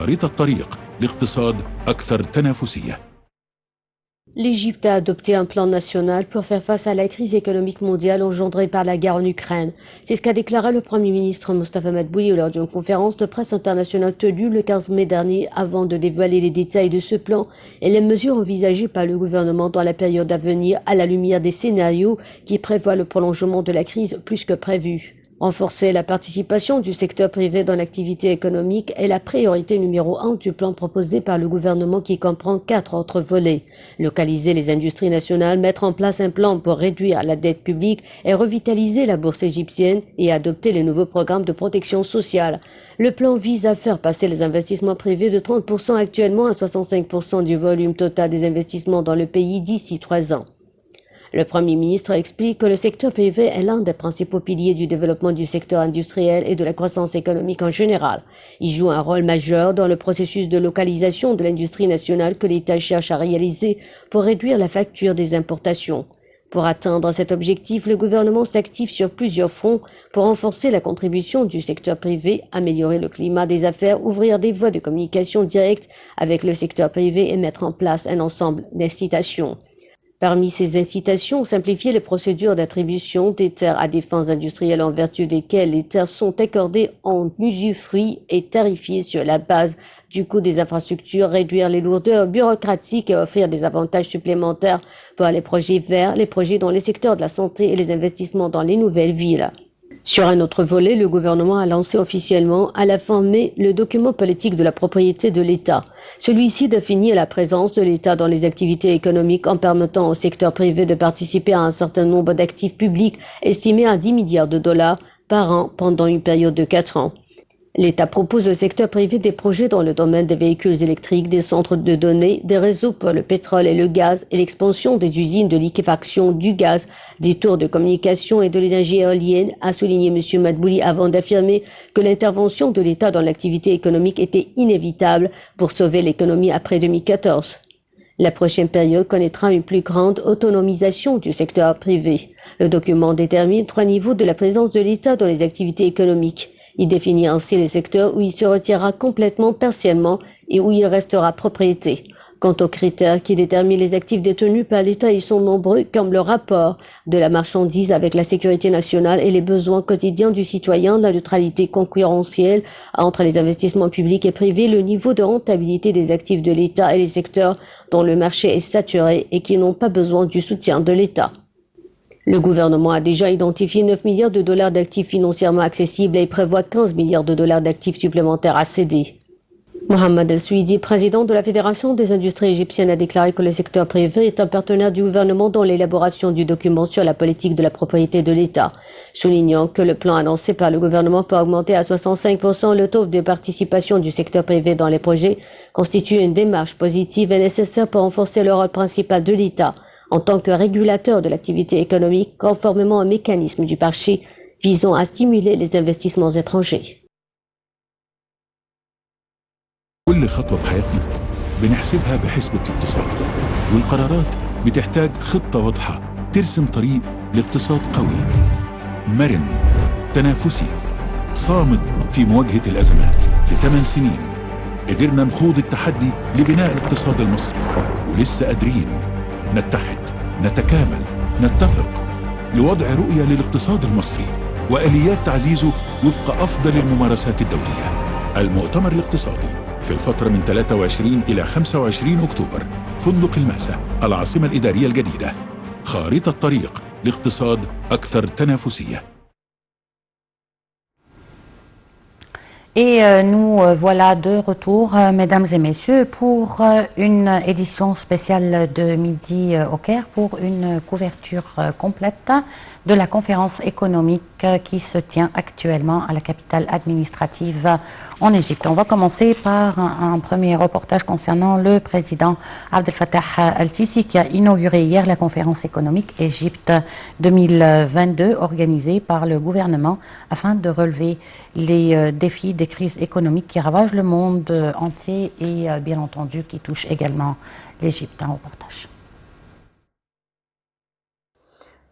خارطة طريق لاقتصاد أكثر تنافسية. L'Égypte a adopté un plan national pour faire face à la crise économique mondiale engendrée par la guerre en Ukraine. C'est ce qu'a déclaré le Premier ministre Mostafa Madbouli lors d'une conférence de presse internationale tenue le 15 mai dernier avant de dévoiler les détails de ce plan et les mesures envisagées par le gouvernement dans la période à venir à la lumière des scénarios qui prévoient le prolongement de la crise plus que prévu. Renforcer la participation du secteur privé dans l'activité économique est la priorité numéro 1 du plan proposé par le gouvernement qui comprend 4 autres volets. Localiser les industries nationales, mettre en place un plan pour réduire la dette publique et revitaliser la bourse égyptienne et adopter les nouveaux programmes de protection sociale. Le plan vise à faire passer les investissements privés de 30% actuellement à 65% du volume total des investissements dans le pays d'ici 3 ans. Le Premier ministre explique que le secteur privé est l'un des principaux piliers du développement du secteur industriel et de la croissance économique en général. Il joue un rôle majeur dans le processus de localisation de l'industrie nationale que l'État cherche à réaliser pour réduire la facture des importations. Pour atteindre cet objectif, le gouvernement s'active sur plusieurs fronts pour renforcer la contribution du secteur privé, améliorer le climat des affaires, ouvrir des voies de communication directes avec le secteur privé et mettre en place un ensemble d'incitations. Parmi ces incitations, simplifier les procédures d'attribution des terres à des fins industrielles en vertu desquelles les terres sont accordées en usufruit et tarifiées sur la base du coût des infrastructures, réduire les lourdeurs bureaucratiques et offrir des avantages supplémentaires pour les projets verts, les projets dans les secteurs de la santé et les investissements dans les nouvelles villes. Sur un autre volet, le gouvernement a lancé officiellement à la fin mai le document politique de la propriété de l'État. Celui-ci définit la présence de l'État dans les activités économiques en permettant au secteur privé de participer à un certain nombre d'actifs publics estimés à 10 milliards de dollars par an pendant une période de 4 ans. L'État propose au secteur privé des projets dans le domaine des véhicules électriques, des centres de données, des réseaux pour le pétrole et le gaz et l'expansion des usines de liquéfaction du gaz, des tours de communication et de l'énergie éolienne, a souligné M. Madbouli avant d'affirmer que l'intervention de l'État dans l'activité économique était inévitable pour sauver l'économie après 2014. La prochaine période connaîtra une plus grande autonomisation du secteur privé. Le document détermine 3 niveaux de la présence de l'État dans les activités économiques. Il définit ainsi les secteurs où il se retirera complètement partiellement et où il restera propriété. Quant aux critères qui déterminent les actifs détenus par l'État, ils sont nombreux comme le rapport de la marchandise avec la sécurité nationale et les besoins quotidiens du citoyen, la neutralité concurrentielle entre les investissements publics et privés, le niveau de rentabilité des actifs de l'État et les secteurs dont le marché est saturé et qui n'ont pas besoin du soutien de l'État. Le gouvernement a déjà identifié 9 milliards de dollars d'actifs financièrement accessibles et prévoit 15 milliards de dollars d'actifs supplémentaires à céder. Mohamed El-Souidi, président de la Fédération des industries égyptiennes, a déclaré que le secteur privé est un partenaire du gouvernement dans l'élaboration du document sur la politique de la propriété de l'État, soulignant que le plan annoncé par le gouvernement pour augmenter à 65% le taux de participation du secteur privé dans les projets constitue une démarche positive et nécessaire pour renforcer le rôle principal de l'État en tant que régulateur de l'activité économique conformément au mécanisme du marché visant à stimuler les investissements étrangers. كل خطوة في حياتنا بنحسبها بحسبة الاقتصاد، والقرارات بتحتاج خطة واضحة ترسم طريق لاقتصاد قوي مرن تنافسي صامد في مواجهة الأزمات. في 8 سنين قدرنا نخوض التحدي لبناء الاقتصاد المصري، ولسه قادرين نتحد نتكامل نتفق لوضع رؤية للاقتصاد المصري وآليات تعزيزه وفق أفضل الممارسات الدولية. المؤتمر الاقتصادي في الفترة من 23 إلى 25 أكتوبر، فندق المأسة، العاصمة الإدارية الجديدة. خارطة طريق لاقتصاد أكثر تنافسية. Et nous voilà de retour, mesdames et messieurs, pour une édition spéciale de Midi au Caire pour une couverture complète de la conférence économique qui se tient actuellement à la capitale administrative en Égypte. On va commencer par un premier reportage concernant le président Abdel Fattah el-Sisi qui a inauguré hier la conférence économique Égypte 2022 organisée par le gouvernement afin de relever les défis des crises économiques qui ravagent le monde entier et bien entendu qui touchent également l'Égypte. Un reportage.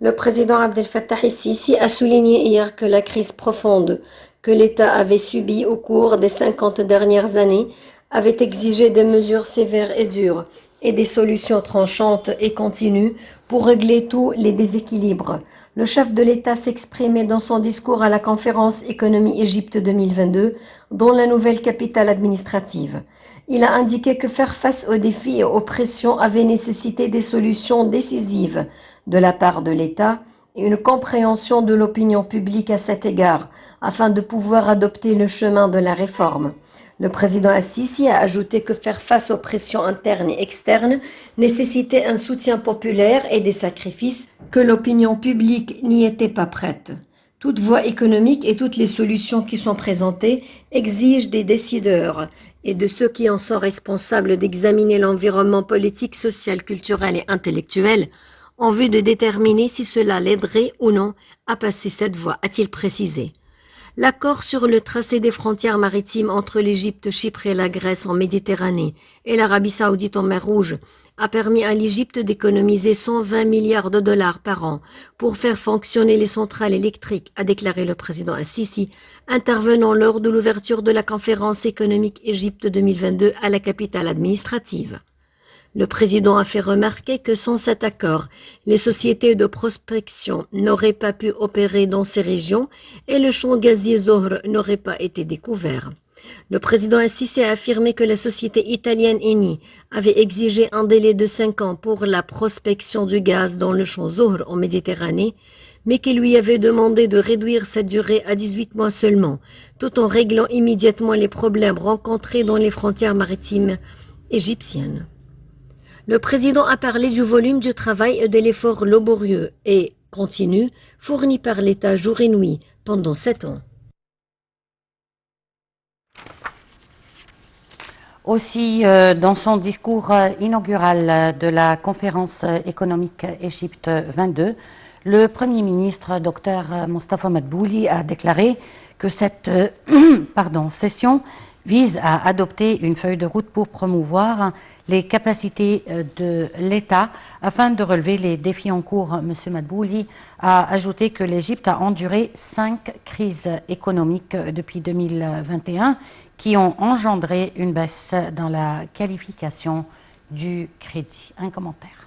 Le président Abdel Fattah el-Sisi a souligné hier que la crise profonde que l'État avait subie au cours des 50 dernières années avait exigé des mesures sévères et dures et des solutions tranchantes et continues pour régler tous les déséquilibres. Le chef de l'État s'exprimait dans son discours à la conférence Économie Égypte 2022, dans la nouvelle capitale administrative. Il a indiqué que faire face aux défis et aux pressions avait nécessité des solutions décisives de la part de l'État et une compréhension de l'opinion publique à cet égard, afin de pouvoir adopter le chemin de la réforme. Le président Assisi a ajouté que faire face aux pressions internes et externes nécessitait un soutien populaire et des sacrifices, que l'opinion publique n'y était pas prête. Toute voie économique et toutes les solutions qui sont présentées exigent des décideurs et de ceux qui en sont responsables d'examiner l'environnement politique, social, culturel et intellectuel en vue de déterminer si cela l'aiderait ou non à passer cette voie, a-t-il précisé. L'accord sur le tracé des frontières maritimes entre l'Égypte, Chypre et la Grèce en Méditerranée et l'Arabie saoudite en mer Rouge a permis à l'Égypte d'économiser 120 milliards de dollars par an pour faire fonctionner les centrales électriques, a déclaré le président Assisi, intervenant lors de l'ouverture de la conférence économique Égypte 2022 à la capitale administrative. Le président a fait remarquer que sans cet accord, les sociétés de prospection n'auraient pas pu opérer dans ces régions et le champ gazier Zohr n'aurait pas été découvert. Le président Assisi a affirmé que la société italienne Eni avait exigé un délai de 5 ans pour la prospection du gaz dans le champ Zohr en Méditerranée, mais qu'il lui avait demandé de réduire cette durée à 18 mois seulement, tout en réglant immédiatement les problèmes rencontrés dans les frontières maritimes égyptiennes. Le président a parlé du volume du travail et de l'effort laborieux et continu fourni par l'État jour et nuit pendant 7 ans. Aussi, dans son discours inaugural de la conférence économique Égypte 22, le Premier ministre Dr Mostafa Madbouli a déclaré que cette session vise à adopter une feuille de route pour promouvoir les capacités de l'État afin de relever les défis en cours. M. Madbouli a ajouté que l'Égypte a enduré 5 crises économiques depuis 2021 qui ont engendré une baisse dans la qualification du crédit. Un commentaire.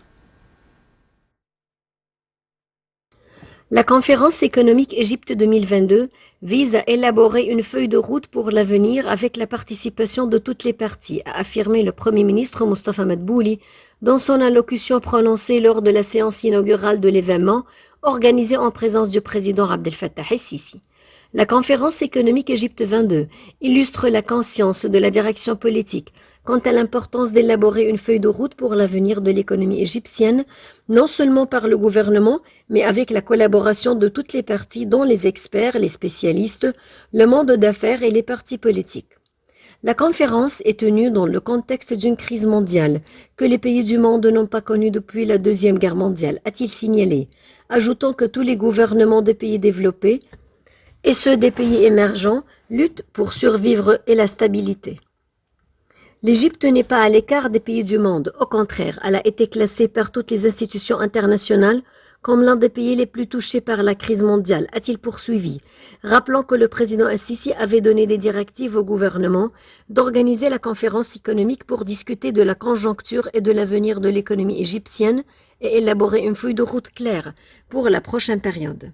La conférence économique Égypte 2022 vise à élaborer une feuille de route pour l'avenir avec la participation de toutes les parties, a affirmé le Premier ministre Mostafa Madbouli dans son allocution prononcée lors de la séance inaugurale de l'événement organisée en présence du président Abdel Fattah el-Sisi. La conférence économique Égypte 22 illustre la conscience de la direction politique quant à l'importance d'élaborer une feuille de route pour l'avenir de l'économie égyptienne, non seulement par le gouvernement, mais avec la collaboration de toutes les parties, dont les experts, les spécialistes, le monde d'affaires et les partis politiques. La conférence est tenue dans le contexte d'une crise mondiale que les pays du monde n'ont pas connue depuis la Deuxième Guerre mondiale, a-t-il signalé, ajoutant que tous les gouvernements des pays développés et ceux des pays émergents luttent pour survivre et la stabilité. L'Égypte n'est pas à l'écart des pays du monde. Au contraire, elle a été classée par toutes les institutions internationales comme l'un des pays les plus touchés par la crise mondiale, a-t-il poursuivi, rappelant que le président Assisi avait donné des directives au gouvernement d'organiser la conférence économique pour discuter de la conjoncture et de l'avenir de l'économie égyptienne et élaborer une feuille de route claire pour la prochaine période.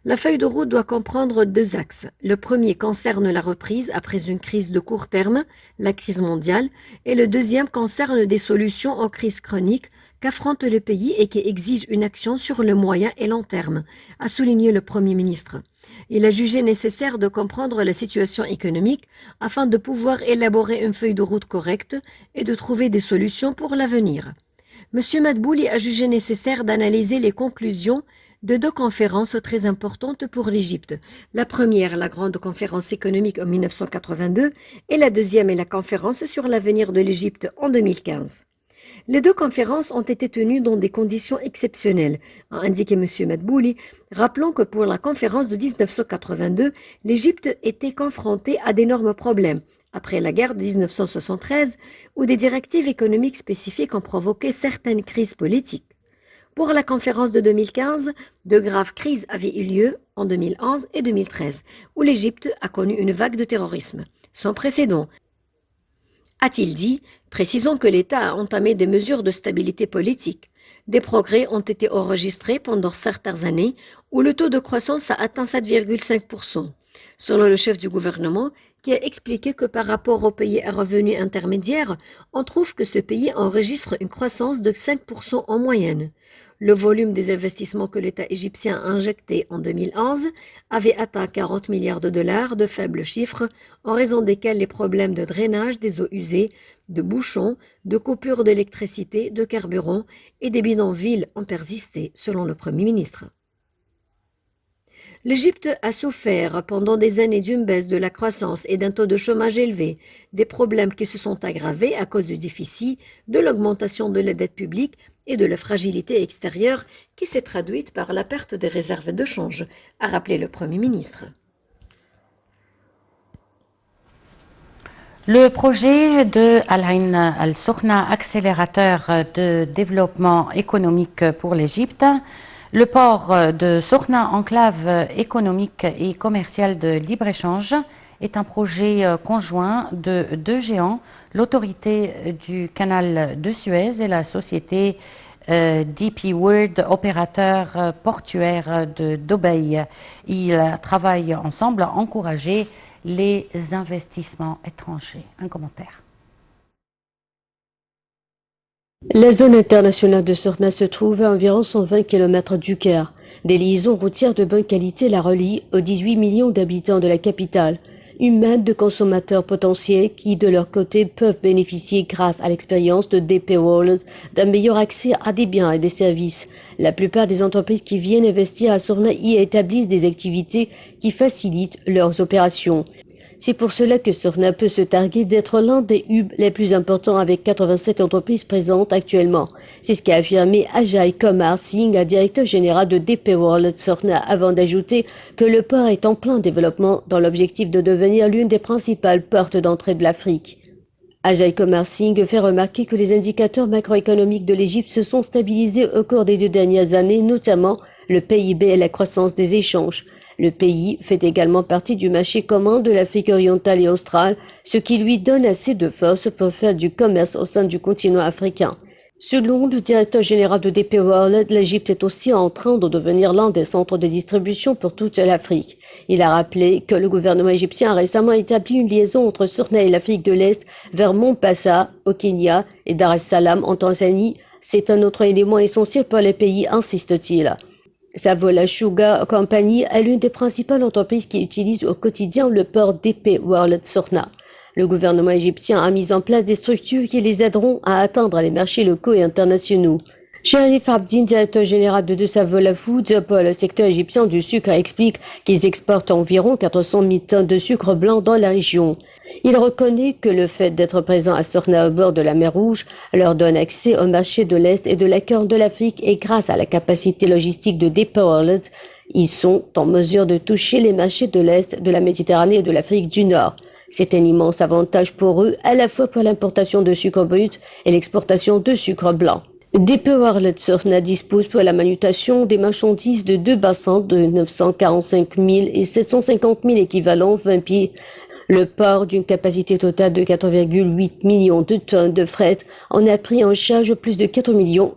La feuille de route doit comprendre 2 axes. Le premier concerne la reprise après une crise de court terme, la crise mondiale, et le deuxième concerne des solutions en crise chronique qu'affronte le pays et qui exigent une action sur le moyen et long terme, a souligné le Premier ministre. Il a jugé nécessaire de comprendre la situation économique afin de pouvoir élaborer une feuille de route correcte et de trouver des solutions pour l'avenir. M. Madbouli a jugé nécessaire d'analyser les conclusions de 2 conférences très importantes pour l'Égypte. La première, la grande conférence économique en 1982, et la deuxième est la conférence sur l'avenir de l'Égypte en 2015. Les 2 conférences ont été tenues dans des conditions exceptionnelles, a indiqué M. Madbouli, rappelant que pour la conférence de 1982, l'Égypte était confrontée à d'énormes problèmes, après la guerre de 1973, où des directives économiques spécifiques ont provoqué certaines crises politiques. Pour la conférence de 2015, de graves crises avaient eu lieu en 2011 et 2013, où l'Égypte a connu une vague de terrorisme sans précédent, A-t-il dit, précisons que l'État a entamé des mesures de stabilité politique. Des progrès ont été enregistrés pendant certaines années où le taux de croissance a atteint 7,5%, selon le chef du gouvernement, qui a expliqué que par rapport aux pays à revenus intermédiaires, on trouve que ce pays enregistre une croissance de 5% en moyenne. Le volume des investissements que l'État égyptien a injecté en 2011 avait atteint 40 milliards de dollars, de faibles chiffres, en raison desquels les problèmes de drainage des eaux usées, de bouchons, de coupures d'électricité, de carburant et des bidonvilles ont persisté, selon le Premier ministre. L'Égypte a souffert pendant des années d'une baisse de la croissance et d'un taux de chômage élevé, des problèmes qui se sont aggravés à cause du déficit, de l'augmentation de la dette publique et de la fragilité extérieure qui s'est traduite par la perte des réserves de change, a rappelé le Premier ministre. Le projet de Al Ain Al Sokhna, accélérateur de développement économique pour l'Égypte, le port de Sokhna, enclave économique et commerciale de libre-échange, est un projet conjoint de deux géants, l'autorité du canal de Suez et la société DP World, opérateur portuaire de Dubaï. Ils travaillent ensemble à encourager les investissements étrangers. Un commentaire. La zone internationale de Sokhna se trouve à environ 120 km du Caire. Des liaisons routières de bonne qualité la relient aux 18 millions d'habitants de la capitale. Une manne de consommateurs potentiels qui, de leur côté, peuvent bénéficier, grâce à l'expérience de DP World, d'un meilleur accès à des biens et des services. La plupart des entreprises qui viennent investir à Sokhna y établissent des activités qui facilitent leurs opérations. C'est pour cela que Sokhna peut se targuer d'être l'un des hubs les plus importants avec 87 entreprises présentes actuellement. C'est ce qu'a affirmé Ajay Kumar Singh, directeur général de DP World Sokhna, avant d'ajouter que le port est en plein développement dans l'objectif de devenir l'une des principales portes d'entrée de l'Afrique. Ajay Kumar Singh fait remarquer que les indicateurs macroéconomiques de l'Égypte se sont stabilisés au cours des 2 dernières années, notamment le PIB et la croissance des échanges. Le pays fait également partie du marché commun de l'Afrique orientale et australe, ce qui lui donne assez de force pour faire du commerce au sein du continent africain. Selon le directeur général de DP World, l'Égypte est aussi en train de devenir l'un des centres de distribution pour toute l'Afrique. Il a rappelé que le gouvernement égyptien a récemment établi une liaison entre Sokhna et l'Afrique de l'Est vers Mombasa, au Kenya, et Dar es Salaam, en Tanzanie. C'est un autre élément essentiel pour les pays, insiste-t-il. Savola Sugar Company est l'une des principales entreprises qui utilisent au quotidien le port DP World Sokhna. Le gouvernement égyptien a mis en place des structures qui les aideront à atteindre les marchés locaux et internationaux. Sharif Abdin, directeur général de Savola Foods pour le secteur égyptien du sucre, explique qu'ils exportent environ 400 000 tonnes de sucre blanc dans la région. Il reconnaît que le fait d'être présent à Sokhna au bord de la mer Rouge leur donne accès au marché de l'Est et de la Corne de l'Afrique, et grâce à la capacité logistique de DP World, ils sont en mesure de toucher les marchés de l'Est, de la Méditerranée et de l'Afrique du Nord. C'est un immense avantage pour eux, à la fois pour l'importation de sucre brut et l'exportation de sucre blanc. DP World Sokhna dispose pour la manutention des marchandises de 2 bassins de 945 000 et 750 000 équivalents 20 pieds. Le port, d'une capacité totale de 4,8 millions de tonnes de fret, en a pris en charge plus de 4 millions